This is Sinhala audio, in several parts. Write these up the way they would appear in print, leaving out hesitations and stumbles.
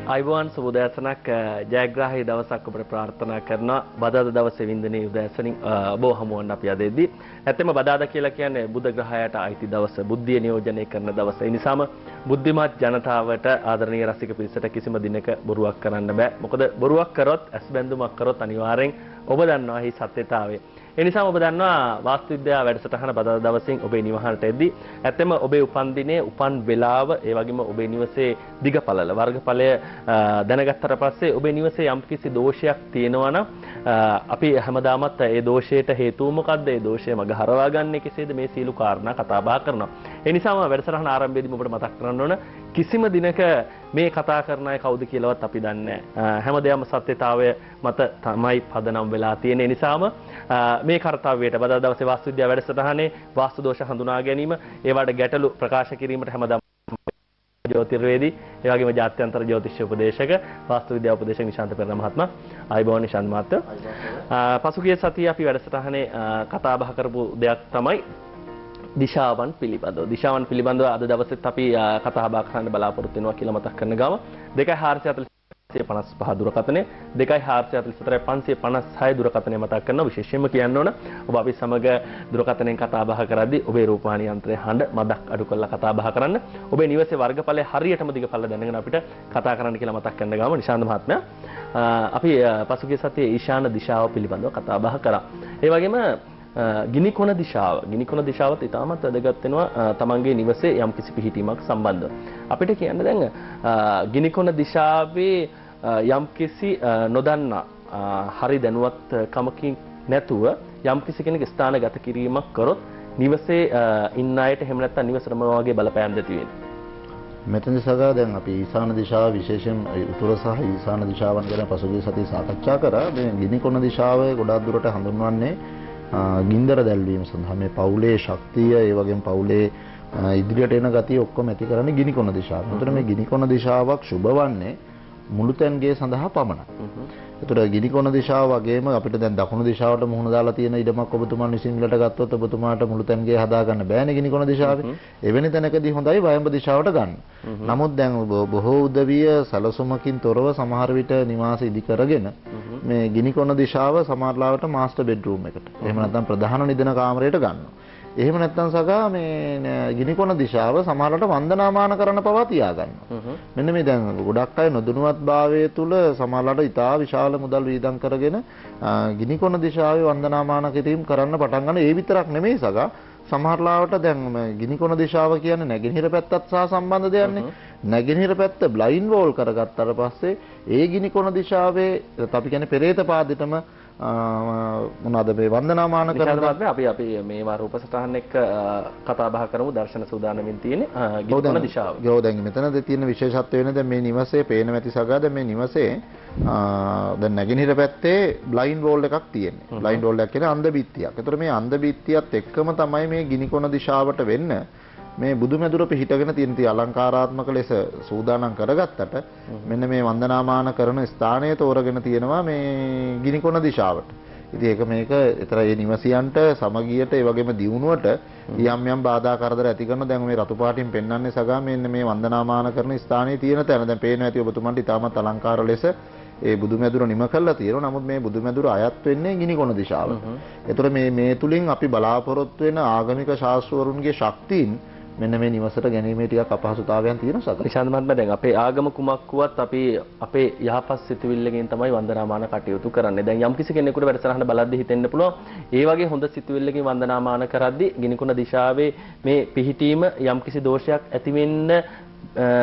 අයිබෝන් සුබ උදෑසනක් ජයග්‍රාහී දවසක් ඔබට ප්‍රාර්ථනා කරනවා. බදාදා දවසේ වින්දනයේ උදෑසනින් ඔබ හමුවන්න අපි අද එද්දී. ඇත්තම බදාදා කියලා කියන්නේ බුද්ධ ග්‍රහයට අයිති දවස, බුද්ධිය නියෝජනය කරන දවස. ඒ නිසාම බුද්ධිමත් ජනතාවට ආදරණීය රසික පිරිසට කිසිම දිනක බොරුවක් කරන්න බෑ. මොකද බොරුවක් කරොත්, ඇස් බැඳුමක් කරොත් අනිවාර්යෙන් ඔබ දන්නවා හි සත්‍යතාවය. ඒ නිසාම ඔබ දන්නවා වාස්තු විද්‍යාව වැඩසටහන බදාදා දවසින් ඔබේ නිවහනට එද්දී ඇත්තම ඔබේ උපන් දිනේ උපන් වේලාව ඒ වගේම ඔබේ නිවසේ දිගපළල වර්ගඵලය දැනගත්තට පස්සේ ඔබේ නිවසේ යම්කිසි දෝෂයක් තියෙනවා නම් අපි හැමදාමත් ඒ දෝෂයට හේතුව මොකද්ද? ඒ දෝෂය මග හරවා ගන්න කෙසේද? මේ සීල කාරණා කතා බහ කරනවා. ඒ නිසාම වැඩසටහන ආරම්භයේදී ඔබට මතක් කරන්න ඕන කිසිම දිනක මේ කතා කරන අය කවුද කියලාවත් අපි දන්නේ නැහැ. හැමදේම සත්‍යතාවය මත තමයි පදනම් වෙලා තියෙන. ඒ නිසාම මේ කාර්යයට බදා දවසේ වාස්තු විද්‍යාව වැඩසටහනේ වාස්තු දෝෂ හඳුනා ගැනීම, ඒවට ගැටලු ප්‍රකාශ කිරීමට හැමදාම ජ්‍යොතිර්වේදී, ඒ වගේම ජාත්‍යන්තර ජ්‍යොතිෂ උපදේශක වාස්තු විද්‍යාව උපදේශක නිශාන්ත පෙරේරා මහත්මයා, ආයිබෝන් නිශාන්ත මහත්මයා. පසුගිය සතියේ අපි වැඩසටහනේ කතා බහ කරපු දෙයක් තමයි දිශාවන් පිළිබඳව. දිශාවන් පිළිබඳව අද දවසෙත් අපි කතා බහ කරන්න බලාපොරොත්තු වෙනවා කියලා මතක් කරන ගම 2455 දුරකථනය 244556 දුරකථනය මතක් කරනවා. විශේෂයෙන්ම කියන්න ඕන ඔබ අපි සමග දුරකථනයෙන් කතා බහ කරද්දී ඔබේ රූපවාහිනී යන්ත්‍රයේ හඬ මදක් අඩු කරලා කතා බහ කරන්න. ඔබේ නිවසේ වර්ගඵලය හරියටම දිගපළ දැනගෙන අපිට කතා කරන්න කියලා මතක් කරන ගම නිශාන්ත මහත්මයා අපි පසුගිය සතියේ ඊශාන දිශාව පිළිබඳව කතා බහ කරා. ඒ වගේම ගිනිකොන දිශාවත් ඉතාමත් වැදගත් වෙනවා තමන්ගේ නිවසේ යම් කිසි පිහිටීමක් සම්බන්ධව. අපිට කියන්න දැන් ගිනිකොන දිශාවේ යම් කිසි නොදන්නා හරි දැනුවත් කමකින් නැතුව යම් කිසි කෙනෙක් ස්ථානගත කිරීමක් කරොත් නිවසේ ඉන්න අයට එහෙම නැත්නම් නිවසටම වගේ බලපෑම් දෙති වෙන්නේ. මෙතනදී සගා දැන් අපි ඊශාන දිශාව විශේෂයෙන් උතුර සහ ඊශාන දිශාවන් ගැන පසුගිය සතියේ සාකච්ඡා කරා. මේ ගිනිකොන දිශාව ගොඩාක් දුරට හඳුන්වන්නේ ගින්දර දැල්වීම සඳහා මේ පවුලේ ශක්තිය ඒ වගේම පවුලේ ඉදිරියට එන ගතිය ඔක්කොම ඇති කරන්නේ ගිනිකොන දිශාව. එතකොට මේ ගිනිකොන දිශාවක් සුබවන්නේ මුළුතැන්ගේ සඳහා පමණයි. එතකොට ගිනිකොන දිශාව වගේම අපිට දැන් දකුණු දිශාවට මුහුණ දාලා තියෙන ඉඩමක් ඔබතුමා විසින්ලට ගත්තොත් ඔබතුමාට මුළුතැන්ගේ හදාගන්න බෑනේ ගිනිකොන දිශාවේ. එවැනි තැනකදී හොඳයි වයඹ දිශාවට ගන්න. නමුත් දැන් බොහෝ උදවිය සැලසුමකින් තොරව සමහර විට නිවාස ඉදි කරගෙන මේ ගිනිකොන දිශාව සමහරලාවට මාස්ටර් බෙඩ්රූම් එකට එහෙම නැත්නම් ප්‍රධාන නිදන කාමරයට ගන්නවා. එහෙම නැත්නම් සගා මේ ගිනිකොන දිශාව සමහරකට වන්දනාමාන කරන පවා තියා ගන්නවා. මෙන්න මේ දැන් ගොඩක් අය නොදැනුවත්භාවයේ තුල සමහරකට ඉතා විශාල මුදල් වියදම් කරගෙන ගිනිකොන දිශාවේ වන්දනාමාන කිරීම කරන්න පටන් ගන්න. ඒ විතරක් නෙමෙයි සගා සමහරලාවට දැන් ගිනිකොන දිශාව කියන්නේ නැගෙනහිර පැත්තත් සහ සම්බන්ධ දෙයක්නේ. නැගෙනහිර පැත්ත බ්ලයින්ඩ් වෝල් කරගත්තාට පස්සේ ඒ ගිනිකොන දිශාවේ අපි කියන්නේ පෙරේත පාදෙටම මොනවාද මේ වන්දනාමාන කරන අපි මේවා රූපසටහන් එක්ක කතා බහ කරමු. දර්ශන සූදානමින් තියෙන්නේ ගිනිකොන දිශාව. ගෝ දැන් මෙතනදී තියෙන විශේෂත්වය වෙන දැන් මේ නිවසේ පේන ඇති සගා දැන් මේ නිවසේ දැන් නැගෙනහිර පැත්තේ බ්ලයින්ඩ් වෝල් එකක් තියෙන්නේ. බ්ලයින්ඩ් වෝල් එකක් කියන්නේ අන්ධ බිත්තියක්. ඒතර මේ අන්ධ බිත්තියත් එක්කම තමයි මේ ගිනිකොන දිශාවට වෙන්න මේ බුදුමැදුර පිහිටගෙන තියෙන අලංකාරාත්මක ලෙස සූදානම් කරගත්තට මෙන්න මේ වන්දනාමාන කරන ස්ථානය තෝරගෙන තියෙනවා මේ ගිනිකොන දිශාවට. ඉතින් ඒක මේක ඒතර ඒ නිවසියන්ට සමගියට ඒ වගේම දියුණුවට යම් බාධා කරදර ඇති කරන දැන් මේ රතු පාටින් පෙන්වන්නේ සගා මෙන්න මේ වන්දනාමාන කරන ස්ථානයේ තියෙන තැන දැන් පේනවා ඇති ඔබතුමන්ට ඉතාමත් අලංකාර ලෙස ඒ බුදුමැදුර නිම කළා තියෙනවා. නමුත් මේ බුදුමැදුර අයත් වෙන්නේ ගිනිකොන දිශාවට. ඒතර මේ තුලින් අපි බලාපොරොත්තු වෙන ආගමික ශාස්ත්‍රවරුන්ගේ ශක්තියින් මෙන්න මේ නිවසට ගැනීමේ ටිකක් අපහසුතාවයන් තියෙනවා සගා. නිශාන්ත මහත්මයා දැන් අපේ ආගම කුමක් වුවත් අපි අපේ යහපත් සිතුවිල්ලකින් තමයි වන්දනාමාන කටයුතු කරන්නේ. දැන් යම් කිසි කෙනෙකුට වැඩසටහන බලද්දී හිතෙන්න පුළුවන් ඒ වගේ හොඳ සිතුවිල්ලකින් වන්දනාමාන කරද්දී ගිනිකුණ දිශාවේ මේ පිහිටීම යම් කිසි දෝෂයක් ඇති වෙන්න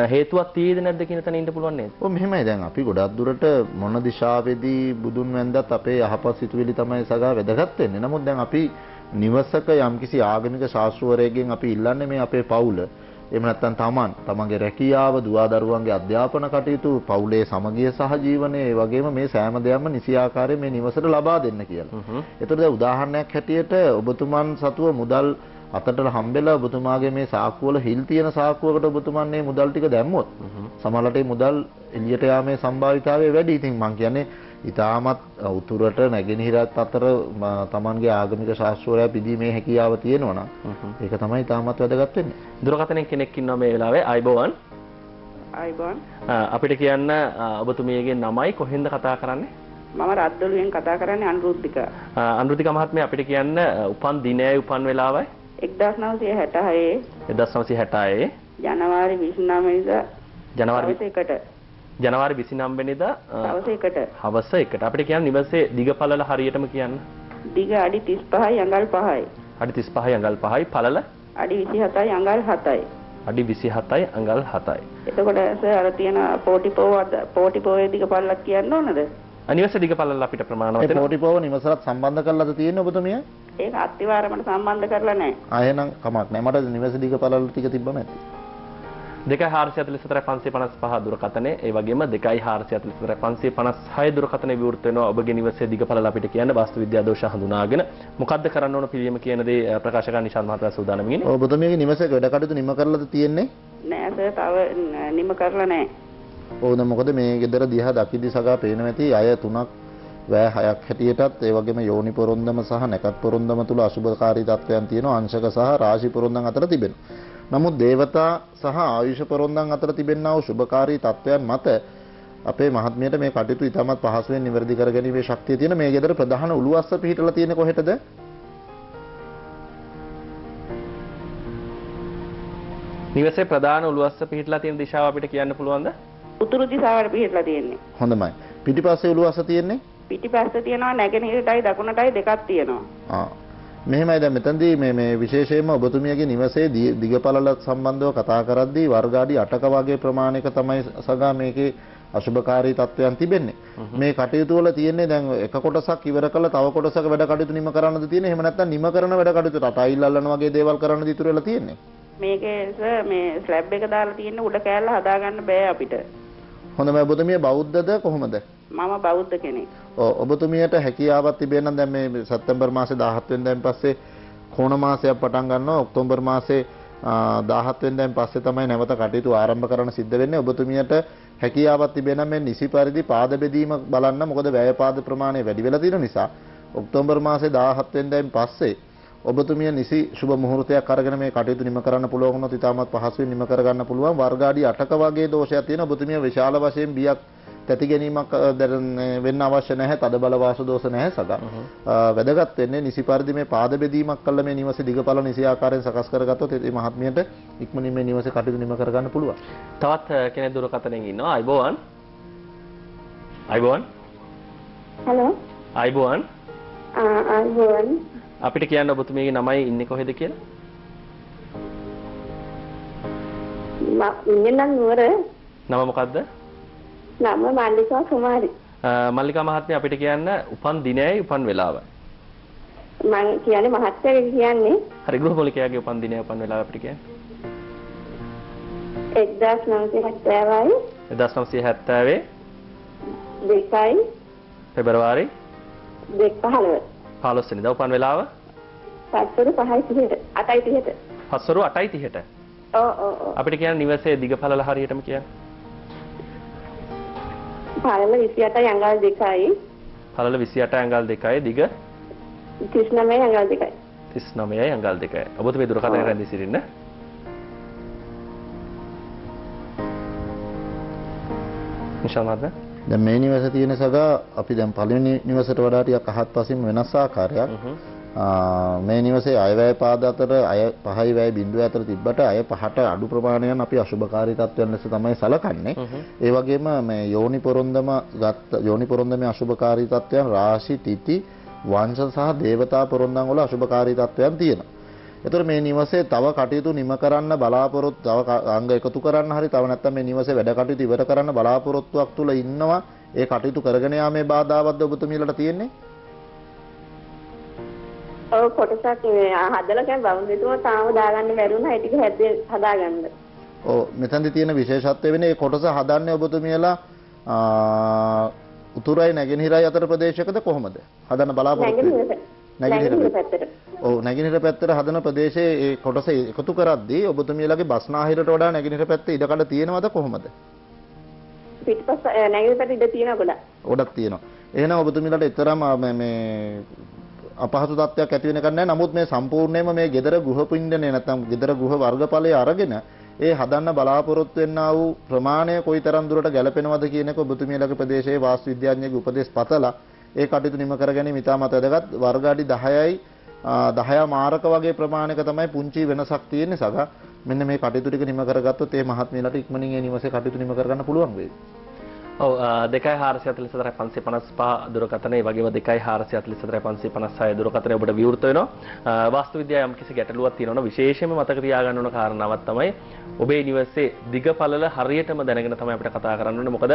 හේතුවක් තියෙද නැද්ද කියන තැන ඉන්න පුළුවන් නේද? ඔව් මෙහෙමයි. දැන් අපි ගොඩක් දුරට මොන දිශාවේදී බුදුන් වැන්දත් අපේ යහපත් සිතුවිලි තමයි සගා වැදගත් වෙන්නේ. නමුත් දැන් අපි නිවසක යම්කිසි ආගමික ශාස්ත්‍රවරයෙක්ගෙන් අපි ඉල්ලන්නේ මේ අපේ පවුල එහෙම නැත්නම් තමන්ගේ රැකියාව දුවා දරුවන්ගේ අධ්‍යාපන කටයුතු පවුලේ සමගිය සහජීවනය ඒ වගේම මේ සෑම දෙයක්ම නිසි ආකාරයෙන් මේ නිවසට ලබා දෙන්න කියලා. ඒතර දැන් උදාහරණයක් හැටියට ඔබතුමන් සතුව මුදල් අතට හම්බෙලා ඔබතුමාගේ මේ සාක්කුවල හිල් තියෙන සාක්කුවකට ඔබතුමන් මේ මුදල් ටික දැම්මොත් සමහරවිට මේ මුදල් එළියට යාමේ සම්භාවිතාවය වැඩි. ඉතින් මම කියන්නේ ඉතාමත් උතුරට නැගෙනහිරත් අතර තමන්ගේ ආගමික ශාස්ත්‍රවලයා පිදීමේ හැකියාව තියෙනවා නම් ඒක තමයි ඉතාමත් වැදගත් වෙන්නේ. දුරකථනයෙන් කෙනෙක් ඉන්නවා මේ වෙලාවේ. ආයිබෝවන්. ආයිබෝන්. අපිට කියන්න ඔබතුමියගේ නමයි කොහෙන්ද කතා කරන්නේ? මම රද්දොළුවෙන් කතා කරන්නේ අනුරුද්ධිකා. අනුරුද්ධිකා මහත්මිය අපිට කියන්න උපන් දිනයයි උපන් වෙලාවයි 1966 1966 ජනවාරි 29 වෙනිදා ජනවාරි දවස් 1ට ජනවාරි 29 වෙනිදා දවස් 1ට හවස 1ට අපිට කියන්න නිවසේ දිගපළල හරියටම කියන්න. දිග අඩි 35යි අඟල් 5යි. අඩි 35යි අඟල් 5යි පළල අඩි 27යි අඟල් 7යි. අඩි 27යි අඟල් 7යි. එතකොට අර තියෙන පෝටිපෝයේ දිග පළලක් කියන්න ඕනද? නිවසේ දිගපළල අපිට ප්‍රමාණවත් ඒ වෙනවා. පෝටිපෝව නිවසලත් සම්බන්ධ කරලාද තියෙන්නේ ඔබතුමිය? ඒක අත්තිවාරමට සම්බන්ධ කරලා නැහැ. එහෙනම් කමක් නැහැ. මට නිවසේ දිගපළල ටික තිබ්බම ඇති. 2444 දුරකථනය ඒ වගේම 2444 දුරකථනය විවෘත වෙනවා ඔබගේ නිවසේ දිගපළල අපිට කියන්න වාස්තු විද්‍යා දෝෂ හඳුනාගෙන මොකද්ද කරන්න ඕන පිළියම කියන දේ ප්‍රකාශ කරන්න නිශාන්ත මහතා සූදානම් ඉන්නේ. ඔබතුමියගේ නිවසේ වැඩ කටයුතු නිම කරලාද තියෙන්නේ? නෑ සර් තව නිම කරලා නැහැ. ඕන මොකද මේ ගෙදර දිහා දකිද්දි සගා පේනවා ඇති අය 3ක් වැය 6ක් හැටියටත් ඒ වගේම යෝනි පොරොන්දම සහ නැකත් පොරොන්දම තුල අසුභකාරී තත්වයන් තියෙනවා අංශක සහ රාශි පොරොන්දම් අතර තිබෙනවා. නමුත් දේවතා සහ ආයුෂ පොරොන්දම් අතර තිබෙනා වූ සුභකාරී තත්වයන් මත අපේ මහත්මියට මේ කටයුතු ඉතාමත් පහසුවෙන් නිවැරදි කරගැනීමේ ශක්තිය තියෙන මේ ගෙදර ප්‍රධාන උළුවස්ස පිහිටලා තියෙන්නේ කොහෙටද? නිවසේ ප්‍රධාන උළුවස්ස පිහිටලා තියෙන දිශාව අපිට කියන්න පුළුවන්ද? උතුරු දිශාවට පිහිටලා තියෙන්නේ. හොඳයි. පිටිපස්සේ උළුවස්ස තියෙන්නේ? පිටිපස්සේ තියෙනවා නැගෙනහිරටයි දකුණටයි දෙකක් තියෙනවා. මෙහෙමයි දැන් මෙතනදී මේ විශේෂයෙන්ම ඔබතුමියගේ නිවසේ දිගපළල සම්බන්ධව කතා කරද්දී වර්ගාඩි 8ක වගේ ප්‍රමාණයක තමයි සගා මේකේ අශුභකාරී තත්වයන් තිබෙන්නේ. මේ කටයුතු වල තියෙන්නේ දැන් එක කොටසක් ඉවර කළා තව කොටසක වැඩ කටයුතු නිම කරන්නද තියෙන්නේ? එහෙම නැත්නම් නිම කරන වැඩ කටයුතු ටයිල් අල්ලන වගේ දේවල් කරන්නද ඉතුරු වෙලා තියෙන්නේ? මේකේ සර් මේ ස්ලැබ් එක දාලා තියෙන උඩ කෑල්ල හදාගන්න බෑ අපිට. හොඳයි ඔබතුමිය බෞද්ධද කොහොමද? මම බෞද්ධ කෙනෙක්. ඔබතුමියට හැකියාවක් තිබෙනම් දැන් මේ සැප්තැම්බර් මාසේ 17 වෙනිදාන් පස්සේ කොණ මාසයක් පටන් ගන්නවා ඔක්තෝබර් මාසේ 17 වෙනිදාන් පස්සේ තමයි නැවත කටයුතු ආරම්භ කරන්න සිද්ධ වෙන්නේ. ඔබතුමියට හැකියාවක් තිබෙනම් මේ නිසි පරිදි පාද බෙදීම බලන්න. මොකද වැය පාද ප්‍රමාණය වැඩි වෙලා තියෙන නිසා ඔක්තෝබර් මාසේ 17 වෙනිදාන් පස්සේ ඔබතුමිය නිසි සුබ මුහුර්තයක් අරගෙන මේ කටයුතු නිම කරන්න පුළුවන් වුණොත් ඉතාමත් පහසුවෙන් නිම කරගන්න පුළුවන්. වර්ගාඩි 8ක වගේ දෝෂයක් තියෙන ඔබතුමිය විශාල වශයෙන් බියක් තැති ගැනීමක් වෙන්න අවශ්‍ය නැහැ. තද බල වාස දෝෂ නැහැ සදා. වැදගත් වෙන්නේ නිසි පරිදි මේ පාද බෙදීමක් කළා මේ නිවසේ දිගපළ නිසි ආකාරයෙන් සකස් කරගත්තොත් ඒ මහත්මියට ඉක්මනින් මේ නිවසේ කටයුතු නිම කරගන්න පුළුවන්. තවත් කෙනෙක් දුරකථනයෙන් ඉන්නවා. අයිබෝවන්. අයිබෝවන්. හලෝ. අයිබෝවන්. ආයිබෝවන්. අපිට කියන්න ඔබතුමියගේ නමයි ඉන්නේ කොහෙද කියලා? ඉන්නේ නම් නුවර. නම මොකද්ද? නම මල්ලිකා කුමාරි. මල්ලිකා මහත්මිය අපිට කියන්න උපන් දිනයයි උපන් වෙලාවයි. මම කියන්නේ මහත්තයා කියන්නේ. හරි ගෘහපොලිකයාගේ උපන් දිනය උපන් වෙලාව අපිට කියන්න. 1970යි 1970 2යි පෙබරවාරි 15 15 වෙනිදා උපන් වෙලාව පස්වරු 5:30ට 8:30ට. පස්වරු 8:30ට. ඔව්. අපිට කියන්න නිවසේ දිගපළල හරියටම කියන්න. පළල 28යි අඟල් 2යි. පළල 28යි අඟල් 2යි දිග 39යි අඟල් 2යි. 39යි අඟල් 2යි. ඔබතුමේ දුරකථනය රැඳී සිටින්න. නිශාන්ත දැන් මේ නිවසේ තියෙන සගා අපි දැන් පළවෙනි නිවසට වඩා ටිකක් අහත්පසින් වෙනස් ආකාරයක්. මේ නිවසේ අයවැය පාද අතර අය 5යි වැය බිඳුව අතර තිබ්බට අය 5ට අඩු ප්‍රමාණයක් අපි අශුභකාරී තත්ත්වයන් ලෙස තමයි සලකන්නේ. ඒ වගේම මේ යෝනි පොරොන්දමේ අශුභකාරී තත්ත්වයන් රාශි තිති වංශ සහ දේවතා පොරොන්දම් වල අශුභකාරී තත්ත්වයන් තියෙනවා. එතකොට මේ නිවසේ තව කටයුතු නිම කරන්න බලාපොරොත්තු තව අංග එකතු කරන්න හරි තව නැත්නම් මේ නිවසේ වැඩ කටයුතු ඉවර කරන්න බලාපොරොත්තුවක් තුල ඉන්නවා. ඒ කටයුතු කරගෙන යාමේ බාධාවත්ද ඔබතුමීලට තියෙන්නේ? ඔව් කොටසක් හදලා දැන් බවුන්ඩරිතුම තාම දාගන්න බැරි වුණා. ඒ ටික හදාගන්න. ඔව් මෙතනදී තියෙන විශේෂත්වය වෙන්නේ මේ කොටස හදන්නේ ඔබතුමියලා උතුරයි නැගෙනහිරයි අතර ප්‍රදේශයකද කොහොමද? හදන්න බලාපොරොත්තු වෙන්නේ? නැගෙනහිර පැත්තට. ඔව් නැගෙනහිර පැත්තට හදන ප්‍රදේශයේ ඒ කොටස එකතු කරද්දී ඔබතුමියලාගේ බස්නාහිරට වඩා නැගෙනහිර පැත්තේ ඉඩකඩ තියෙනවද කොහොමද? පිටපස්ස නැගෙනහිර පැත්තේ ඉඩ තියෙනවා ගොඩක්. ගොඩක් තියෙනවා. එහෙනම් ඔබතුමියලාට එතරම් මේ අපහසු තත්ත්වයක් ඇති වෙන එකක් නැහැ. නමුත් මේ සම්පූර්ණයෙන්ම මේ gedara ගෘහ පින්ඩනේ නැත්නම් gedara ගෘහ වර්ගඵලයේ අරගෙන ඒ හදන්න බලාපොරොත්තු වෙන්නා වූ ප්‍රමාණය කොයිතරම් දුරට ගැලපෙනවද කියන එක ඔබතුමියලගේ ප්‍රදේශයේ වාස්තු විද්‍යාඥයෙකුගේ උපදෙස් පතලා ඒ කටයුතු නිම කර ගැනීම ඉතාමත් වැදගත්. වර්ග අඩි 10යි 10 මාරක වගේ ප්‍රමාණයක තමයි පුංචි වෙනසක් තියෙන්නේ සගා. මෙන්න මේ කටයුතු ටික නිම කරගත්තොත් ඒ මහත්මියලට ඉක්මනින් ඒ නිවසේ කටයුතු නිම කරගන්න පුළුවන් වෙයි. ඔව් 2444 දුරකථනය වගේම 2444 දුරකථනය ඔබට විවෘත වෙනවා. වාස්තු විද්‍යාව යම් කිසි ගැටලුවක් තියෙනවා නම් විශේෂයෙන්ම මතක තියාගන්න ඕන කාරණාවක් තමයි ඔබේ නිවසේ දිගපළල හරියටම දැනගෙන තමයි අපිට කතා කරන්න ඕනේ. මොකද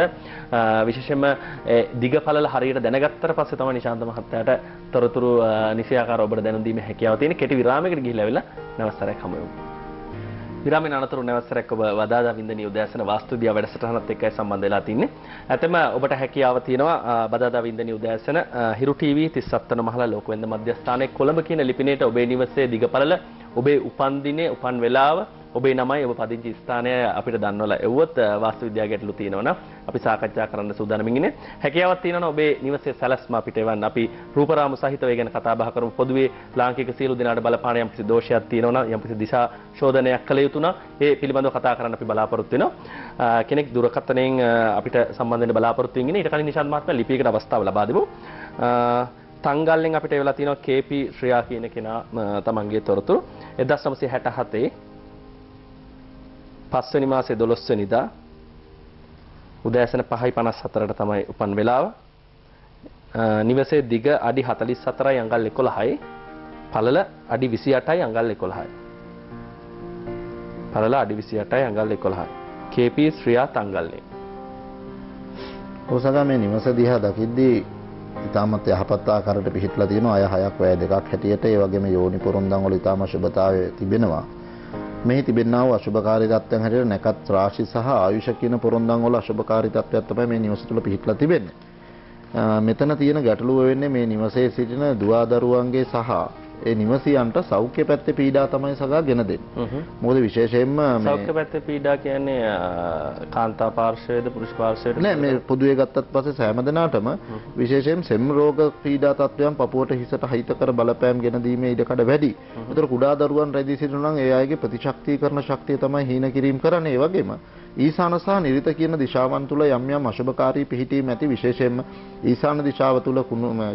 විශේෂයෙන්ම දිගපළල හරියට දැනගත්තට පස්සේ තමයි නිශාන්ත මහත්තයාට තොරතුරු නිසියාකාරව ඔබට දැනුම් දීමේ හැකියාව තියෙන්නේ. කෙටි විරාමයකට ගිහිල්ලා ආවිලා නවස්තරයක් හමු වෙමු. විරාමයෙන් අනතුරු නැවසරක් ඔබ වදාදා වින්දනීය උදෑසන වාස්තු විද්‍යාව වැඩසටහනත් එක්කයි සම්බන්ධ වෙලා තින්නේ. ඇතම ඔබට හැකියාව තියෙනවා වදාදා වින්දනීය උදෑසන හිරු ටීවී 37 වන මහල ලෝකවෙන්ද මධ්‍යස්ථානයේ කොළඹ කියන ලිපිණයට ඔබේ නිවසේ දිගපළල ඔබේ උපන්දිනේ උපන් වේලාව ඔබේ නමයි ඔබ පදිංචි ස්ථානය අපිට දන්වලා එවුවොත් වාස්තු විද්‍යාව ගැටලු තියෙනවා නම් අපි සාකච්ඡා කරන්න සූදානම්ින් ඉන්නේ. හැකියාවක් තියෙනවා නම් ඔබේ නිවසේ සැලැස්ම අපිට එවන්න. අපි රූපරාමු සහිතව ඒ ගැන කතා බහ කරමු. පොදුවේ ලාංකික සියලු දෙනාට බලපාන යම්කිසි දෝෂයක් තියෙනවා නම් යම්කිසි දිශා ශෝධනයක් කළ යුතු නම් ඒ පිළිබඳව කතා කරන්න අපි බලාපොරොත්තු වෙනවා. කෙනෙක් දුරකථනයෙන් අපිට සම්බන්ධ වෙන්න බලාපොරොත්තු වෙන්නේ. ඊට කලින් නිශාන්ත මහත්මයා ලිපියකට අවස්ථාව ලබා දෙමු. තංගල්ලෙන් අපිට එවලා තියෙනවා KP ශ්‍රියා කියන කෙනා තමන්ගේ තොරතුරු 1967 5 වෙනි මාසේ 12 වෙනිදා උදෑසන 5:54ට තමයි උපන් වෙලාව. නිවසේ දිග අඩි 44යි අඟල් 11යි. පළල අඩි 28යි අඟල් 11යි. පළල අඩි 28යි අඟල් 11යි. KP ශ්‍රියා තංගල්ලේ. ඔසගා මේ නිවස දිහා දකිද්දී ඉතාමත් යහපත් ආකාරයට පිහිටලා තියෙනවා. අය 6ක් වැය 2ක් හැටියට ඒ වගේම යෝනි පොරොන්දන් වල ඉතාම ශුභතාවය තිබෙනවා. මෙහි තිබෙනා වූ අශුභකාරී තත්ත්වයන් හැටියට නැකත් රාශි සහ ආයුෂ කියන පොරොන්දන් වල අශුභකාරී තත්ත්වයක් තමයි මේ නිවස තුළ පිහිටලා තිබෙන්නේ. මෙතන තියෙන ගැටලුව වෙන්නේ මේ නිවසේ සිටින දුවා දරුවන්ගේ සහ ඒ නිවසියන්ට සෞඛ්‍ය පැත්තේ පීඩා තමයි සගා ගෙන දෙන්නේ. මොකද විශේෂයෙන්ම සෞඛ්‍ය පැත්තේ පීඩා කියන්නේ කාන්තා පාර්ශවයේද පුරුෂ පාර්ශවයේද නෑ මේ පොදුවේ ගත්තත් පස්සේ සෑම දිනාටම විශේෂයෙන් සෙම් රෝග පීඩා තත්ත්වයන් පපුවට හිසට හිතකර බලපෑම් ගෙන දීමේ ඉඩකඩ වැඩි. ඒතර කුඩා දරුවන් රැඳී සිටිනවා නම් ඒ අයගේ ප්‍රතිශක්තිකරණ ශක්තිය තමයි හීන කිරීම කරන්නේ. ඒ වගේම ඊසාන සහ නිරිත කියන දිශාවන් තුල යම් යම් අශුභකාරී පිහිටීම් ඇති විශේෂයෙන්ම ඊසාන දිශාව තුල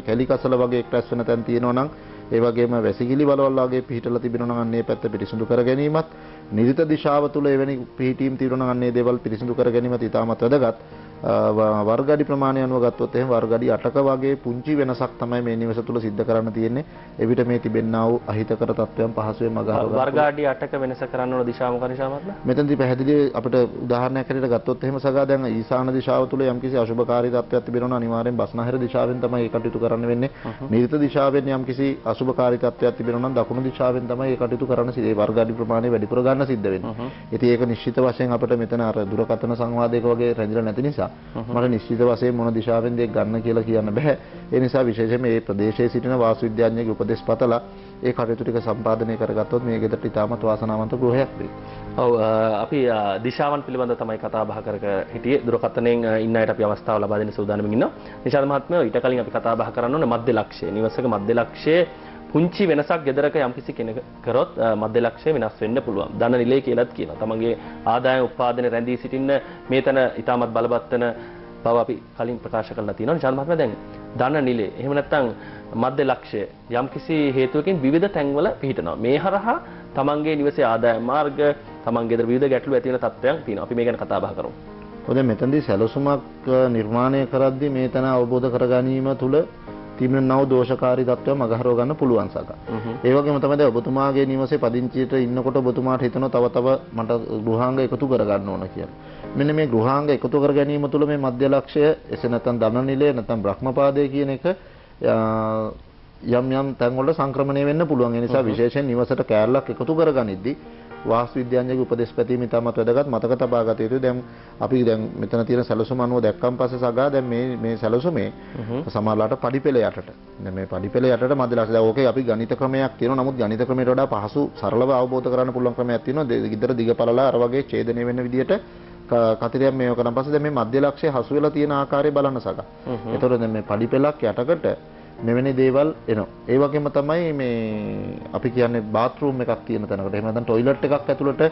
කැලි කසල වගේ එක්රැස් වෙන තැන් තියෙනවා නම් ඒ වගේම වැසිකිලි වලවල් වගේ පිහිටලා තිබෙනවා නම් අන්නේ පැත්ත පිරිසිදු කර ගැනීමත් නිරිත දිශාව තුල එවැනි පිහිටීම් තියෙනවා නම් අන්නේ දේවල් පිරිසිදු කර ගැනීමත් ඉතාමත් වැදගත්. වර්ග අඩි ප්‍රමාණය අනුව ගත්තොත් එහෙනම් වර්ග අඩි 8ක වගේ පුංචි වෙනසක් තමයි මේ නිවස තුල සිද්ධ කරන්න තියෙන්නේ. එවිට මේ තිබෙන්නා වූ අහිතකර තත්ත්වයන් පහසුවෙන් මගහරව ගන්න. වර්ග අඩි 8ක වෙනස කරන්න ඕන දිශාව මොකද නිශාමත්ලා? මෙතනදී පැහැදිලි අපිට උදාහරණයක් හැටියට ගත්තොත් එහෙම සගා දැන් ඊසාන දිශාව තුල යම්කිසි අශුභකාරී තත්ත්වයක් තිබෙනවා නම් අනිවාර්යෙන් බස්නාහිර දිශාවෙන් තමයි ඒ කටයුතු කරන්න වෙන්නේ. නිරිත දිශාවෙන් යම්කිසි අශුභකාරී තත්ත්වයක් තිබෙනවා නම් දකුණු දිශාවෙන් තමයි ඒ කටයුතු කරන්න සිද්ධ. ඒ වර්ග අඩි ප්‍රමාණය වැඩිපුර ගන්න සිද්ධ වෙන්නේ. ඉතින් ඒක නිශ්චිත වශයෙන් අපිට මෙතන අර දුරකථන සංවාදයක වගේ රැඳිලා නැති නිසා මට නිශ්චිත වශයෙන් මොන දිශාවෙන්ද ඒක ගන්න කියලා කියන්න බෑ. ඒ නිසා විශේෂයෙන්ම මේ ප්‍රදේශයේ සිටින වාස්තු විද්‍යාඥයෙකුගේ උපදෙස් පතලා ඒ කටයුතු ටික සම්පාදනය කරගත්තොත් මේ ගෙදරට ඉතාමත් වාසනාවන්ත ගෘහයක් වෙයි. ඔව් අපි දිශාවන් පිළිබඳව තමයි කතා බහ කර හිටියේ. දුරකථනයෙන් ඉන්න අයට අපි අවස්ථාව ලබා දෙන්න සූදානම්ින් ඉන්නවා. නිශාන්ත මහත්මයා ඊට කලින් අපි කතා බහ කරන්න ඕනේ මධ්‍ය ලක්ෂ්‍ය. නිවසක මධ්‍ය ලක්ෂ්‍යයේ පුංචි වෙනසක් ගෙදරක යම්කිසි කෙනෙක් කරොත් මධ්‍ය ලක්ෂ්‍ය වෙනස් වෙන්න පුළුවන්. ධන නිලය කියලාත් කියනවා. තමන්ගේ ආදායම් උත්පාදනයේ රැඳී සිටින්න මේ තැන ඉතාමත් බලවත් වෙන බව අපි කලින් ප්‍රකාශ කරලා තියෙනවා. නිශාන්ත මහත්මයා දැන් ධන නිලය එහෙම නැත්නම් මධ්‍ය ලක්ෂ්‍ය යම්කිසි හේතුවකින් විවිධ තැන්වල පිහිටනවා. මේ හරහා තමන්ගේ නිවසේ ආදායම් මාර්ග තමන්ගේ ගෙදර විවිධ ගැටලු ඇති වෙන තත්ත්වයන් තියෙනවා. අපි මේ ගැන කතා බහ කරමු. ඔතන මෙතනදී සැලසුමක් නිර්මාණය කරද්දී මේ තැන අවබෝධ කර ගැනීම තුළ තිබෙනව දෝෂකාරී තත්ත්වය මගහරව ගන්න පුළුවන් සකා. ඒ වගේම තමයි දැන් ඔබතුමාගේ නිවසේ පදිංචියට ඉන්නකොට ඔබතුමාට හිතෙනවා තව මට ගෘහාංග එකතු කර ගන්න ඕන කියලා. මෙන්න මේ ගෘහාංග එකතු කර ගැනීම තුළ මේ මධ්‍ය ලක්ෂය එසේ නැත්නම් ධන නිලය නැත්නම් බ්‍රහ්මපාදය කියන එක යම් තැන්වල සංක්‍රමණය වෙන්න පුළුවන්. ඒ නිසා විශේෂයෙන් නිවසට කෑල්ලක් එකතු කරගනිද්දී වාස්තු විද්‍යාඥයෙකුගේ උපදෙස් පැතීම ඉතාමත් වැදගත්. මතක තබා ගත යුතුයි. දැන් අපි දැන් මෙතන තියෙන සැලසුම අනුව දැක්කන් පස්සේ සගා දැන් මේ සැලසුමේ සමහරලාට පඩිපෙළ යටට දැන් මේ පඩිපෙළ යටට මධ්‍ය ලක්ෂ්‍ය දැන් ඕකේ අපි ගණිත ක්‍රමයක් තියෙනවා. නමුත් ගණිත ක්‍රමයට වඩා පහසු සරලව අවබෝධ කරගන්න පුළුවන් ක්‍රමයක් තියෙනවා. ගෙදර දිගපළලා අර වගේ ඡේදනය වෙන විදියට කතරයක් මේව කරන් පස්සේ දැන් මේ මධ්‍ය ලක්ෂ්‍ය හසු වෙලා තියෙන ආකාරය බලන්න සගා. ඒතකොට දැන් මේ පඩිපෙළක් යටකට මෙවැනි දේවල් එනවා. ඒ වගේම තමයි මේ අපි කියන්නේ බාත් รู ම් එකක් තියෙන තැනකට එහෙම නැත්නම් টয়ලට් එකක් ඇතුළට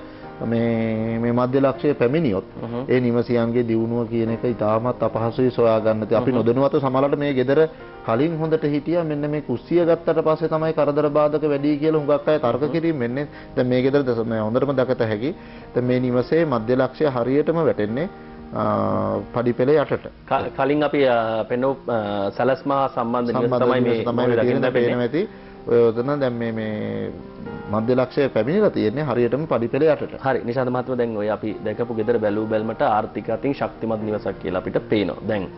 මේ මධ්‍ය ලක්ෂ්‍යය පැමිණියොත් ඒ නිවසියන්ගේ දියුණුව කියන එක ඉතාමත් අපහසුයි සොයා ගන්න. අපි නොදැනුවත්ව සමහරවිට මේ ගෙදර කලින් හොඳට හිටියා මෙන්න මේ කුස්සිය ගත්තට පස්සේ තමයි කරදර බාධක වැඩි කියලා හුඟක් අය තර්ක කිරීම වෙන්නේ. දැන් මේ ගෙදර හොඳටම දකත හැකි. දැන් මේ නිවසේ මධ්‍ය ලක්ෂ්‍යය හරියටම වැටෙන්නේ පඩිපෙළ යටට. කලින් අපි පෙන්නු සැලස්ම සම්බන්ධ නිවස තමයි මේ දකින්න පේන්නේ. ඔය උතන දැන් මේ මධ්‍ය ලක්ෂ්‍යය පැමිණිලා තියෙන්නේ හරියටම පඩිපෙළ යටට. හරි නිශාන්ත මහත්මයා දැන් ඔය අපි දැකපු ගෙදර බැලූ බැලමට ආර්ථික අතින් ශක්තිමත් නිවසක් කියලා අපිට පේනවා. දැන්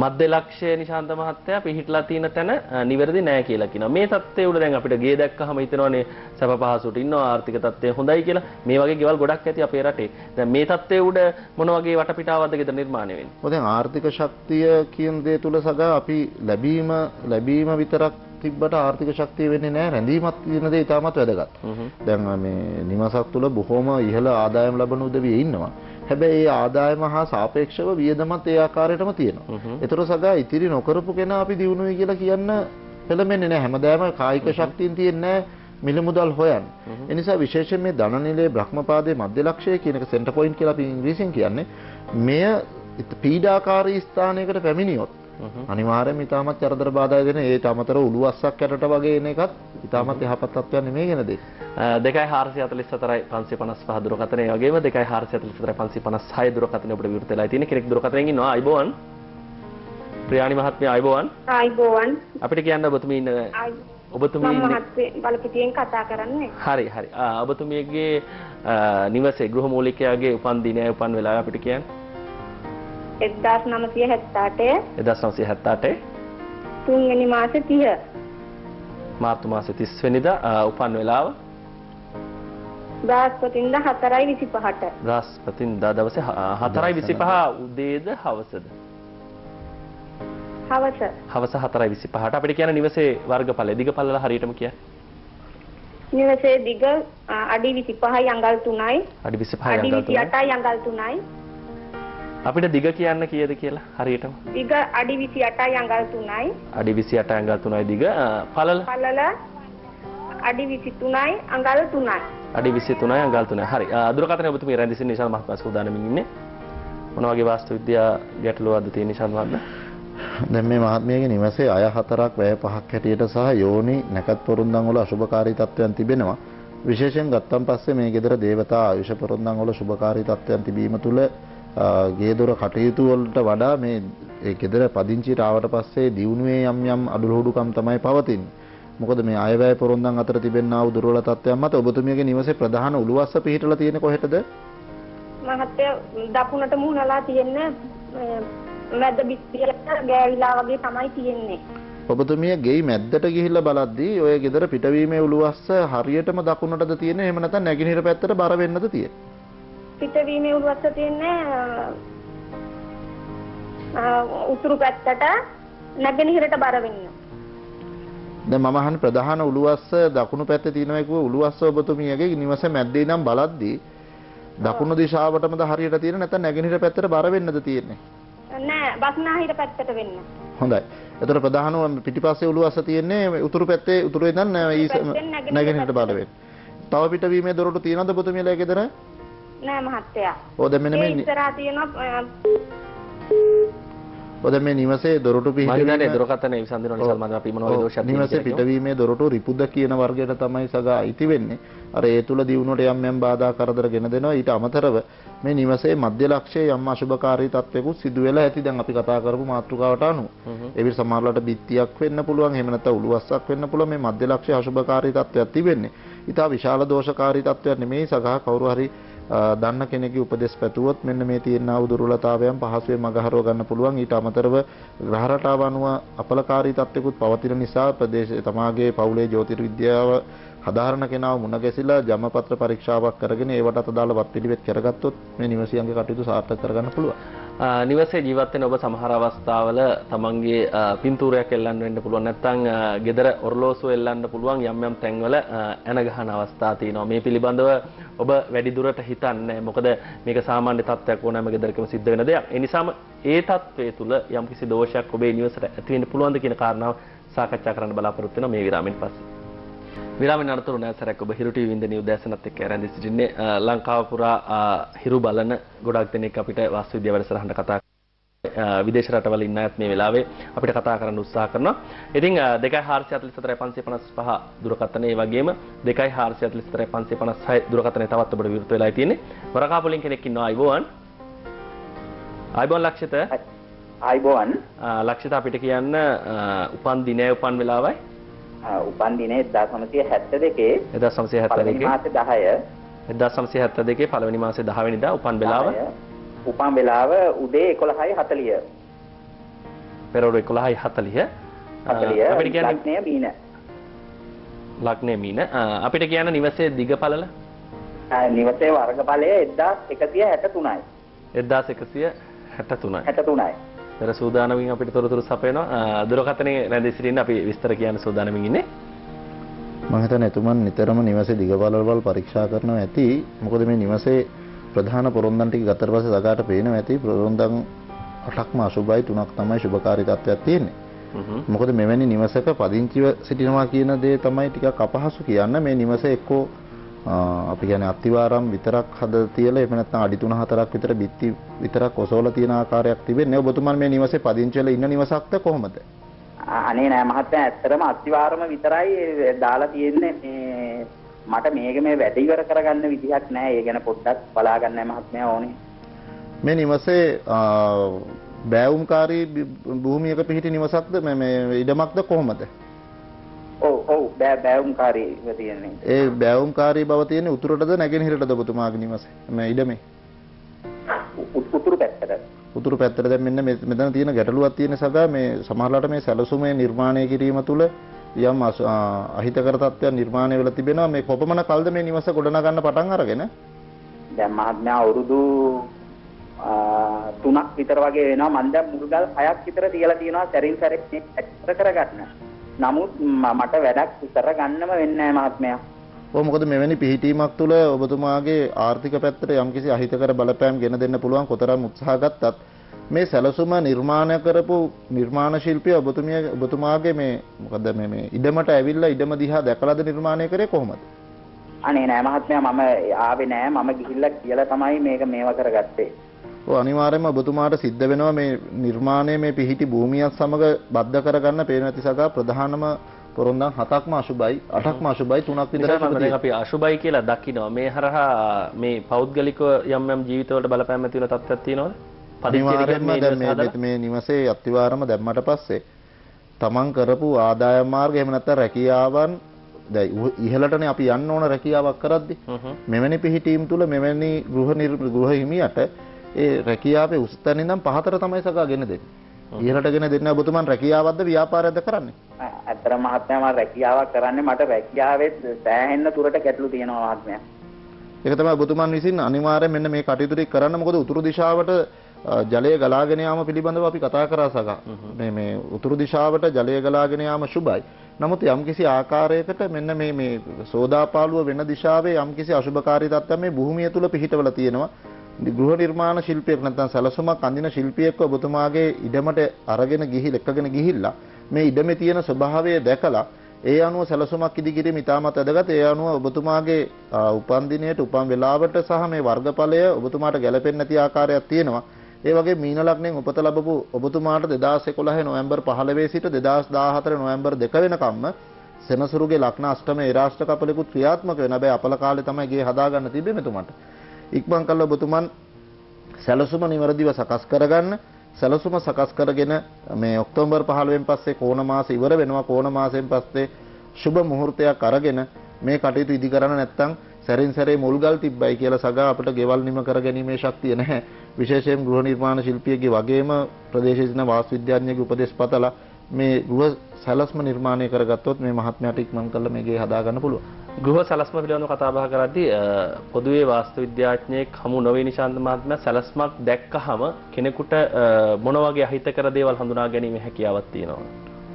මධ්‍ය ලක්ෂ්‍යය නිශාන්ත මහත්තයා පිහිටලා තියෙන තැන නිවැරදි නෑ කියලා කියනවා. මේ තත්ත්වය උඩ දැන් අපිට ගේ දැක්කහම හිතෙනවානේ සැප පහසුට ඉන්නවා ආර්ථික තත්ත්වය හොඳයි කියලා. මේ වගේ ගෙවල් ගොඩක් ඇති අපේ රටේ. දැන් මේ තත්ත්වය උඩ මොන වගේ වටපිටාවක්ද ගෙදර නිර්මාණය වෙන්නේ? ඔය දැන් ආර්ථික ශක්තිය කියන දේ තුල සගා අපි ලැබීම විතරක් තිබ්බට ආර්ථික ශක්තිය වෙන්නේ නැහැ. රැඳීමක් තියෙන දේ ඉතාමත් වැදගත්. දැන් මේ නිවසක් තුළ බොහොම ඉහළ ආදායම් ලබන උදවිය ඉන්නවා. හැබැයි ඒ ආදායම හා සාපේක්ෂව වියදමත් ඒ ආකාරයටම තියෙනවා. ඒතර සගා ඉතිරි නොකරපු කෙනා අපි දිනුනුයි කියලා කියන්න පෙළඹෙන්නේ නැහැ. හැමදාම කායික ශක්තියින් තියෙන්නේ මිල මුදල් හොයන්න. ඒ නිසා විශේෂයෙන් මේ ධන නිලයේ බ්‍රහ්මපාදයේ මධ්‍ය ලක්ෂ්‍යය කියන එක සෙන්ටර් පොයින්ට් කියලා අපි ඉංග්‍රීසියෙන් කියන්නේ. මෙය පීඩාකාරී ස්ථානයකට පැමිණියොත් අනිවාර්යයෙන්ම ඊටමත් කරදර බාධා දෙන ඒට අමතරව උළුවස්සක් යටට වගේ එන එකත් ඊටමත් යහපත් තත්ත්වයක් නෙමෙයි කියන දේ. 2444 555 දුරකථනය වගේම 2444 556 දුරකථනය අපිට විවෘත වෙලා තියෙන කෙනෙක් දුරකථනයෙන් ඉන්නවා. අයිබෝවන්. ප්‍රියානි මහත්මිය අයිබෝවන්. ආයිබෝවන්. අපිට කියන්න ඔබතුමී ඉන්න ඔබතුමී මම මහත්මිය බලපිටියෙන් කතා කරන්නේ. හරි. ඔබතුමියගේ නිවසේ ගෘහ මූලිකයාගේ උපන් දිනය උපන් වෙලාව අපිට කියන්න. 1978 තුන්වෙනි මාසේ 30 මාර්තු මාසේ 30 වෙනිදා උපන් වෙලාව බ්‍රහස්පතින්දා 4:25ට බ්‍රහස්පතින්දා දවසේ 4:25 උදේද හවසද හවස 4:25ට අපිට කියන නිවසේ වර්ගඵලය දිගපළල හරියටම කියන්න. නිවසේ දිග අඩි 25යි අඟල් 3යි අඩි 25යි අඟල් 28යි අඟල් 3යි අපිට දිග කියන්න කීයද කියලා හරියටම? දිග අඩි 28යි අඟල් 3යි. අඩි 28යි අඟල් 3යි දිග. පළල අඩි 23යි අඟල් 3යි. අඩි 23යි අඟල් 3යි. හරි. දුරකථනය ඔබතුමිය රැඳිසින් නිශාන්ත මහත්මයා සූදානම්ින් ඉන්නේ. මොන වගේ වාස්තු විද්‍යා ගැටලුවක්ද තියෙන නිශාන්ත මහත්මයා? දැන් මේ මහත්මියගේ නිවසේ අය 4ක් වැය 5ක් හැටියට සහ යෝනි නැකත් පොරුන්දන් වල අශුභකාරී තත්ත්වයන් තිබෙනවා. විශේෂයෙන් ගත්තන් පස්සේ මේ ගෙදර දේවතා ආයුෂ පොරුන්දන් වල සුභකාරී තත්ත්වයන් තිබීම තුළ ගේ දොර කටයුතු වලට වඩා මේ ඒ ගෙදර පදිංචියට ආවට පස්සේ දියුණුවේ යම් අඩුලුහුඩුකම් තමයි පවතින්නේ. මොකද මේ අයවැය පොරොන්දන් අතර තිබෙනා වූ දුර්වල තත්ත්වයන් මත ඔබතුමියගේ නිවසේ ප්‍රධාන උළුවස්ස පිහිටලා තියෙන්නේ කොහෙටද? මහත්තයා දකුණට මුහුණලා තියෙන්නේ මැද බිත්තියට ගෑවිලා වගේ තමයි තියෙන්නේ. ඔබතුමිය ගෙයි මැද්දට ගිහිල්ලා බලද්දී ඔය ගෙදර පිටවීමේ උළුවස්ස හරියටම දකුණටද තියෙන්නේ එහෙම නැත්නම් නැගෙනහිර පැත්තට බර වෙන්නද තියෙන්නේ? පිටවීමේ උළුවස්ස තියෙන්නේ උතුරු පැත්තට නැගෙනහිරට බර වෙන්න. දැන් මම අහන්නේ ප්‍රධාන උළුවස්ස දකුණු පැත්තේ තියෙනවා කිව්ව උළුවස්ස ඔබතුමියගේ නිවස මැද්දේ ඉඳන් බලද්දී දකුණු දිශාවටමද හරියට තියෙන්නේ නැත්නම් නැගෙනහිර පැත්තට බර වෙන්නද තියෙන්නේ? නෑ බස්නාහිර පැත්තට වෙන්න. හොඳයි. එතකොට ප්‍රධානම පිටිපස්සේ උළුවස්ස තියෙන්නේ උතුරු පැත්තේ උතුරු ඉඳන් නැගෙනහිරට බර වෙන්නේ. තව පිටවීමේ දොරටු තියෙනවද ඔබතුමියලා ගෙදර? නෑ මහත්තයා. ඔය දැන් මෙන්න මේ ඉස්සරහා තියෙනවා ඔය දැන් මේ නිවසේ දොරටු පිහිටීමේ දුරකථනයේ විසඳන නිසා මම අපි මොන වගේ දෝෂයක් නිවසේ පිටවීමේ දොරටු රිපුද කියන වර්ගයට තමයි සගා අයිති වෙන්නේ. අර ඒ තුල දියුණුවට යම් බාධා කරදර ගෙන දෙනවා. ඊට අමතරව මේ නිවසේ මධ්‍ය ලක්ෂයේ යම් අශුභකාරී තත්වයකුත් සිදු වෙලා ඇති. දැන් අපි කතා කරපු මාතෘකාවට අනුව. ඒ විතර සමහරවිට බිත්තියක් වෙන්න පුළුවන්. එහෙම නැත්නම් උළුවස්සක් වෙන්න පුළුවන්. මේ මධ්‍ය ලක්ෂයේ අශුභකාරී තත්වයක් තිබෙන්නේ. ඊට විශාල දෝෂකාරී තත්වයක් නෙමෙයි සගා කවුරු හරි දන්න කෙනෙකුගේ උපදෙස් පැතුවොත් මෙන්න මේ තියෙන ආ දුර්වලතාවයන් පහසුවෙන් මගහරව ගන්න පුළුවන්. ඊට අමතරව ග්‍රහ රටාව අනුව අපලකාරී තත්ත්වකුත් පවතින නිසා ප්‍රදේශයේ තමාගේ පවුලේ ජ්‍යොතිර්විද්‍යාව හදාරන කෙනාව මුණ ගැසිලා ජමපත්‍ර පරීක්ෂාවක් කරගෙන ඒවට අදාළ වත් පිළිවෙත් කරගත්තොත් මේ නිවසියන්ගේ කටයුතු සාර්ථක කරගන්න පුළුවන්. නිවසේ ජීවත් වෙන ඔබ සමහර අවස්ථාවල තමන්ගේ පින්තූරයක් එල්ලන්න වෙන්න පුළුවන් නැත්නම් ගෙදර ඔරලෝසුව එල්ලන්න පුළුවන් යම් යම් තැන්වල එන ගහන අවස්ථා තියෙනවා. මේ පිළිබඳව ඔබ වැඩි දුරට හිතන්නේ මොකද මේක සාමාන්‍ය තත්ත්වයක් ඕනෑම ගෙදරකම සිද්ධ වෙන දෙයක්. ඒ නිසාම ඒ තත්ත්වයේ තුල යම්කිසි දෝෂයක් ඔබේ නිවසට ඇති වෙන්න පුළුවන්ද කියන කාරණාව සාකච්ඡා කරන්න බලාපොරොත්තු වෙනවා මේ විරාමයෙන් පස්සේ. විරාමයෙන් අනතුරු නැසරක් ඔබ හිරු ටීවී වින්දනී උදෑසනත් එක්ක රැඳී සිටින්නේ ලංකාව පුරා හිරු බලන ගොඩක් දෙනෙක් අපිට වාස්තු විද්‍යාව වැඩසටහනට කතා විදේශ රටවල ඉන්න අයත් මේ වෙලාවේ අපිට කතා කරන්න උත්සාහ කරනවා. ඉතින් 2444 දුරකථනයේ වගේම 2444 දුරකථනයේ තවත් ඔබට විවෘත වෙලා තියෙන්නේ. වරකාපොලින් කෙනෙක් ඉන්නවා අයිබෝවන්. අයිබෝවන් ලක්ෂිත. අයිබෝවන්. ලක්ෂිත අපිට කියන්න උපන් දිනය උපන් වෙලාවයි. උපන් දිනේ 1972 1972 මාසේ 10 1972 පළවෙනි මාසේ 10 වෙනිදා උපන් වෙලාව උපන් වෙලාව උදේ 11:40 පෙරවරු 11:40 අපිට කියන්නේ ලග්නය මීන ලග්නය මීන අපිට කියන්න නිවසේ දිගපළල නිවසේ වර්ගඵලය 1163යි 1163යි පෙර සූදානමින් අපිට තොරතුරු සපයනවා දුරකථනයේ රැඳී සිටින්න අපි විස්තර කියන්න සූදානමින් ඉන්නේ මම හිතන්නේ එතුමන් නිතරම නිවසේ දිගපළවල් පරීක්ෂා කරනවා ඇති මොකද මේ නිවසේ ප්‍රධාන පොරොන්දන් ටික ගතට පස්සේ සගාට පේනවා ඇති පොරොන්දන් 8ක්ම අසුභයි 3ක් තමයි ශුභකාරී තත්ත්වයක් තියෙන්නේ මොකද මෙවැනි නිවසක පදිංචිව සිටිනවා කියන දේ තමයි ටිකක් අපහසු කියන්න මේ නිවසේ එක්කෝ අපි කියන්නේ අත්තිවාරම් විතරක් හදලා තියලා එහෙම නැත්නම් අඩි 3-4ක් විතර බිත්ති විතරක් ඔසවලා තියෙන ආකාරයක් තිබෙන්නේ. ඔබතුමන් මේ නිවසේ පදිංචි වෙලා ඉන්න නිවසක්ද කොහොමද? අනේ නෑ මහත්තයා ඇත්තටම අත්තිවාරම විතරයි දාලා තියෙන්නේ මේ මට මේක මේ වැඩ ඉවර කරගන්න විදිහක් නෑ. ඒ ගැන පොඩ්ඩක් බලා ගන්නයි මහත්මයා ඕනේ. මේ නිවසේ බෑවුම්කාරී භූමියක පිහිටි නිවසක්ද මේ ඉඩමක්ද කොහොමද? ඔව් බෑවුම්කාරී තියෙන්නේ. ඒ බෑවුම්කාරී බව තියෙන්නේ උතුරටද නැගෙනහිරටද ඔබතුමාගේ නිවසේ? මේ ඉඩමේ. උතුරු පැත්තට. උතුරු පැත්තට දැන් මෙන්න මෙතන තියෙන ගැටලුවක් තියෙන සගා මේ සමහරලාට මේ සැලසුමේ නිර්මාණය කිරීම තුළ යම් අහිතකර තත්ත්වයක් නිර්මාණය වෙලා තිබෙනවා. මේ කොපමණ කල්ද මේ නිවස ගොඩනගන්න පටන් අරගෙන? දැන් මහත්මයා අවුරුදු 3ක් විතර වගේ වෙනවා. මම දැන් මුල්ගල් 6ක් විතර තියලා තියෙනවා සැරින් සැරේ ඇත්තට කරගන්න. නමුත් මට වැඩක් කරගන්නම වෙන්නේ නැහැ මහත්මයා. ඔව් මොකද මෙවැනි පිහිටීමක් තුළ ඔබතුමාගේ ආර්ථික පැත්තට යම්කිසි අහිතකර බලපෑම් ගෙන දෙන්න පුළුවන් කොතරම් උත්සාහ ගත්තත් මේ සැලසුම නිර්මාණය කරපු නිර්මාණ ශිල්පිය ඔබතුමාගේ මේ මොකද මේ ඉඩමට ඇවිල්ලා ඉඩම දිහා දැකලාද නිර්මාණය කරේ කොහොමද? අනේ නෑ මහත්මයා මම ආවේ නෑ මම ගිහිල්ලා කියලා තමයි මේක මේවා කරගත්තේ. ඔව් අනිවාර්යයෙන්ම ඔබතුමාට සිද්ධ වෙනවා මේ නිර්මාණය මේ පිහිටි භූමියත් සමග බද්ධ කරගන්න පේන ඇති සගා ප්‍රධානම පොරොන්දන් 7ක්ම අසුබයි 8ක්ම අසුබයි 3ක් විතර දැන් අපි අසුබයි කියලා දකිනවා මේ හරහා මේ පෞද්ගලිකව යම් යම් ජීවිතවලට බලපෑම් ඇති වෙන තත්ත්වයක් තියෙනවද? අනිවාර්යයෙන්ම දැන් මේ නිවසේ අත්තිවාරම දැම්මට පස්සේ තමන් කරපු ආදායම් මාර්ග එහෙම නැත්නම් රැකියාවන් දැන් ඉහළටනේ අපි යන්න ඕන රැකියාවක් කරද්දි මෙවැනි පිහිටීම් තුල මෙවැනි ගෘහ හිමියට ඒ රැකියාවේ උස්තන ඉඳන් පහතට තමයි සකා ගෙන දෙන්නේ. ඉහළට ගෙන දෙන්නේ ඔබතුමන් රැකියාවක්ද ව්‍යාපාරයක්ද කරන්නේ? ඇත්තටම මහත්මයා මම රැකියාවක් කරන්නේ මට රැකියාවෙත් සෑහෙන්න දුරට ගැටලු තියෙනවා මහත්මයා. ඒක තමයි ඔබතුමන් විසින් අනිවාර්යයෙන් මෙන්න මේ කටයුතු ටික කරන්න මොකද උතුරු දිශාවට ජලය ගලාගෙන යාම පිළිබඳව අපි කතා කරා සගා. මේ උතුරු දිශාවට ජලය ගලාගෙන යාම සුබයි. නමුත් යම්කිසි ආකාරයකට මෙන්න මේ සෝදාපාලුව වෙන දිශාවේ යම්කිසි අසුබකාරී තත්ත්වයක් මේ භූමිය තුල පිහිටවලා තියෙනවා. ගෘහ නිර්මාණ ශිල්පියෙක් නැත්නම් සැලසුමක් අඳින ශිල්පියෙක්ව ඔබතුමාගේ ඉඩමට අරගෙන එක්කගෙන ගිහිල්ලා මේ ඉඩමේ තියෙන ස්වභාවය දැකලා ඒ අනුව සැලසුමක් ඉදිකිරීම ඉතාමත් වැදගත්. ඒ අනුව ඔබතුමාගේ උපන් දිනයට උපන් වේලාවට සහ මේ වර්ගඵලය ඔබතුමාට ගැලපෙන්නේ නැති ආකාරයක් තියෙනවා. ඒ වගේ මීන ලග්නෙන් උපත ලැබපු ඔබතුමාට 2011 නොවැම්බර් 15 සිට 2014 නොවැම්බර් 2 වෙනකම්ම සෙනසුරුගේ ලග්න අෂ්ටම ඒරාෂ්ටක කපලෙකුත් ක්‍රියාත්මක වෙන. හැබැයි අපල කාලේ තමයි ගේ හදාගන්න තිබෙන්නේ මෙතුමන්ට. ඉක්මන් කළා ඔබතුමන් සැලසුම නිවැරදිව සකස් කරගන්න. සැලසුම සකස් කරගෙන මේ ඔක්තෝබර් 15 වෙනි පස්සේ කෝණ මාසෙ ඉවර වෙනවා. කෝණ මාසෙන් පස්සේ සුබ මුහුර්තයක් අරගෙන මේ කටයුතු ඉදි කරන්න නැත්නම් සැරින් සැරේ මුල්ගල් තිබ්බයි කියලා සගා අපිට ගෙවල් නිම කර ගැනීමේ ශක්තිය නැහැ. විශේෂයෙන් ගෘහ නිර්මාණ ශිල්පියෙක්ගේ වගේම ප්‍රදේශයේ සිටින වාස්තු විද්‍යාඥයෙකුගේ උපදෙස් පතලා මේ ගෘහ සැලස්ම නිර්මාණය කරගත්තොත් මේ මහත්මයාට ඉක්මන් කළා මේකේ හදා ගන්න පුළුවන්. ගෘහ සැලැස්ම පිළිබඳව කතා බහ කරද්දී පොදුවේ වාස්තු විද්‍යාඥයෙක් හමු නොවේ නිශාන්ත මහත්මයා සැලැස්මක් දැක්කහම කෙනෙකුට මොන වගේ අහිතකර දේවල් හඳුනා ගැනීමේ හැකියාවක් තියෙනවා?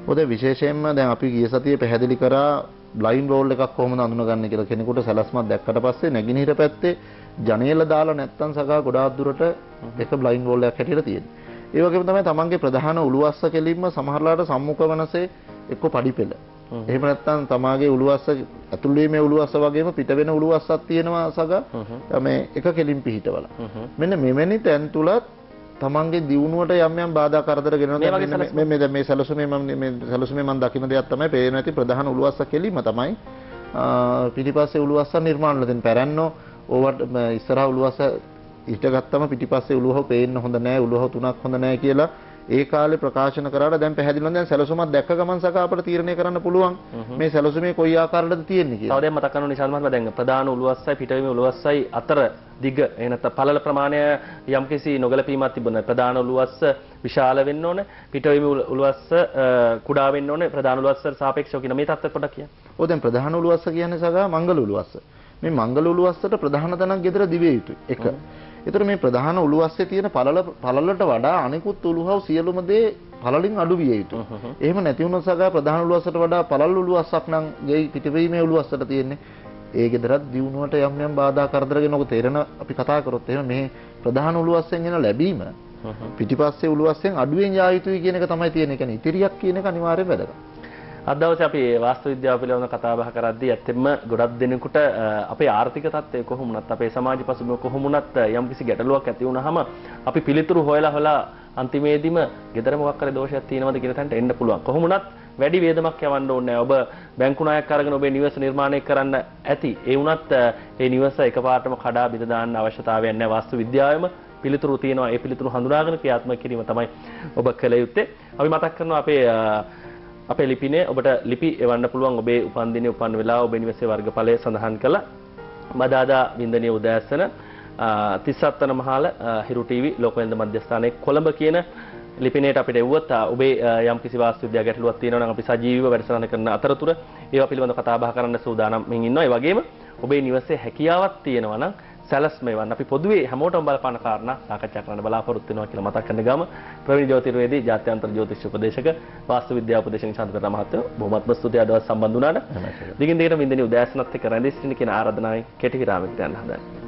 මොකද විශේෂයෙන්ම දැන් අපි ගිය සතියේ පැහැදිලි කරා බ්ලයින්ඩ් වෝල් එකක් කොහොමද අඳුනගන්නේ කියලා. කෙනෙකුට සැලැස්මක් දැක්කට පස්සේ නැගිනහිර පැත්තේ ජනේල දාලා නැත්තම් සගා ගොඩාක් දුරට එක බ්ලයින්ඩ් වෝල් එකක් හැටියට තියෙන්නේ. ඒ වගේම තමයි තමන්ගේ ප්‍රධාන උළුවස්ස කෙලින්ම සමහරලාට සම්මුඛ වනසේ එක්ක පඩිපෙළ. එහෙම නැත්නම් තමාගේ උළුවස්ස ඇතුළු වීමේ උළුවස්ස වගේම පිට වෙන උළුවස්සක් තියෙනවා සගා මේ එක කෙලින් පිහිටවලා. මෙන්න මෙවැනි තැන් තුලත් තමන්ගේ දියුණුවට යම් යම් බාධා කරදර ගෙනනවා. මේ සැලසුමේ මම දකින්න දෙයක් තමයි පේන ඇති ප්‍රධාන උළුවස්ස කෙලින්ම තමයි පිටිපස්සේ උළුවස්ස නිර්මාණය වෙන පැරැන්නෝ ඕවට ඉස්සරහා උළුවස්ස ඊට ගත්තම පිටිපස්සේ උළුවව පේන්න හොඳ නැහැ, උළුවව තුනක් හොඳ නැහැ කියලා ඒ කාලේ ප්‍රකාශන කරාට දැන් පැහැදිලිව දැන් සැලසුමක් දැක්ක ගමන් සක අපිට තීරණය කරන්න පුළුවන් මේ සැලසුමේ කොයි ආකාරයකටද තියෙන්නේ කියලා. තව දැන් මතක් කරනවා නිශාන්ත මහත්මයා දැන් ප්‍රධාන උළුවස්සයි පිටවීමේ උළුවස්සයි අතර දිග එනත පළල ප්‍රමාණය යම්කිසි නොගැලපීමක් තිබුණා. ප්‍රධාන උළුවස්ස විශාල වෙන්න ඕනේ, පිටවීමේ උළුවස්ස කුඩා වෙන්න ඕනේ. ප්‍රධාන උළුවස්සට සාපේක්ෂව කියන මේ තත්ත්වය පොඩ්ඩක් කියන්න. ඔව් දැන් ප්‍රධාන උළුවස්ස කියන්නේ සගා මංගල උළුවස්ස. මේ මංගල උළුවස්සට ප්‍රධාන තැනක් ගෙදර දිවිය යුතුයි. එක. ඒතර මේ ප්‍රධාන උළුවස්සේ තියෙන පළලට වඩා අනිකුත් උළුහව සියලුම දේ පළලින් අඩු විය යුතුයි. එහෙම නැති වුණොත් සගා ප්‍රධාන උළුවස්සට වඩා පළල් උළුවස්සක් නම් ගෙයි පිටවීමේ උළුවස්සට තියෙන්නේ. ඒ ගෙදරත් දියුණුවට යම් යම් බාධා කරදරගෙන ඔක තේරෙන අපි කතා කරොත් එහෙම මේ ප්‍රධාන උළුවස්සෙන් එන ලැබීම පිටිපස්සේ උළුවස්සෙන් අඩුවෙන් යා යුතුයි කියන එක තමයි තියෙන්නේ. කියන්නේ ඉතිරියක් කියන එක අනිවාර්යයෙන් වැදගත්. අද දවසේ අපි වාස්තු විද්‍යාව පිළිබඳව කතා බහ කරද්දී ඇත්තෙන්ම ගොඩක් දෙනෙකුට අපේ ආර්ථික තත්ත්වය කොහොම වුණත් අපේ සමාජ පසුබිම කොහොම වුණත් යම්කිසි ගැටලුවක් ඇති වුණාම අපි පිළිතුරු හොයලා අන්තිමේදීම gedara මොකක් හරි දෝෂයක් තියෙනවද කියන තැනට එන්න පුළුවන්. කොහොම වුණත් වැඩි වේදමක් යවන්න ඕනේ නැහැ. ඔබ බැංකු ණයක් අරගෙන ඔබේ නිවස නිර්මාණය කරන්න ඇති. ඒ වුණත් ඒ නිවස එකපාරටම කඩා බිඳ දාන්න අවශ්‍යතාවයක් නැහැ. වාස්තු විද්‍යාවෙම පිළිතුරු තියෙනවා. ඒ පිළිතුරු හඳුනාගෙන ක්‍රියාත්මක කිරීම තමයි ඔබ කළ යුත්තේ. අපි මතක් කරනවා අපේ ලිපිනේ ඔබට ලිපි එවන්න පුළුවන්. ඔබේ උපන්දිනයේ උපන් වෙලාව ඔබේ නිවසේ වර්ගඵලය සඳහන් කළා. බදාදා වින්දනීය උදෑසන 37 වන මහල හිරු ටීවී ලෝකවෙළඳ මධ්‍යස්ථානයේ කොළඹ කියන ලිපිනේට අපිට එවුවොත් ඔබේ යම් කිසි වාස්තු විද්‍යා ගැටලුවක් තියෙනවා නම් අපි සජීවීව වැඩසටහන කරන අතරතුර ඒවා පිළිබඳව කතා බහ කරන්න සූදානම් වෙමින් ඉන්නවා. ඒ වගේම ඔබේ නිවසේ හැකියාවක් තියෙනවා නම් සැලැස්ම එවන්න. අපි පොදුවේ හැමෝටම බලපාන කාරණා සාකච්ඡා කරන්න බලාපොරොත්තු වෙනවා කියලා මතක් කරන ගම ප්‍රවීණ ජ්‍යොතිර්වේදී ජාත්‍යන්තර ජ්‍යොතිෂ උපදේශක වාස්තු විද්‍යා උපදේශක නිශාන්ත පෙරේරා මහත්මයා බොහොමත්ම ස්තුතියි අදවස් සම්බන්ධ වුණාට. දිගින් දිගට වින්දනීය උදෑසනත් එක්ක රැඳී සිටින කියන ආරාධනාවයි කෙටි විරාමයකට යන්න හදන්නේ.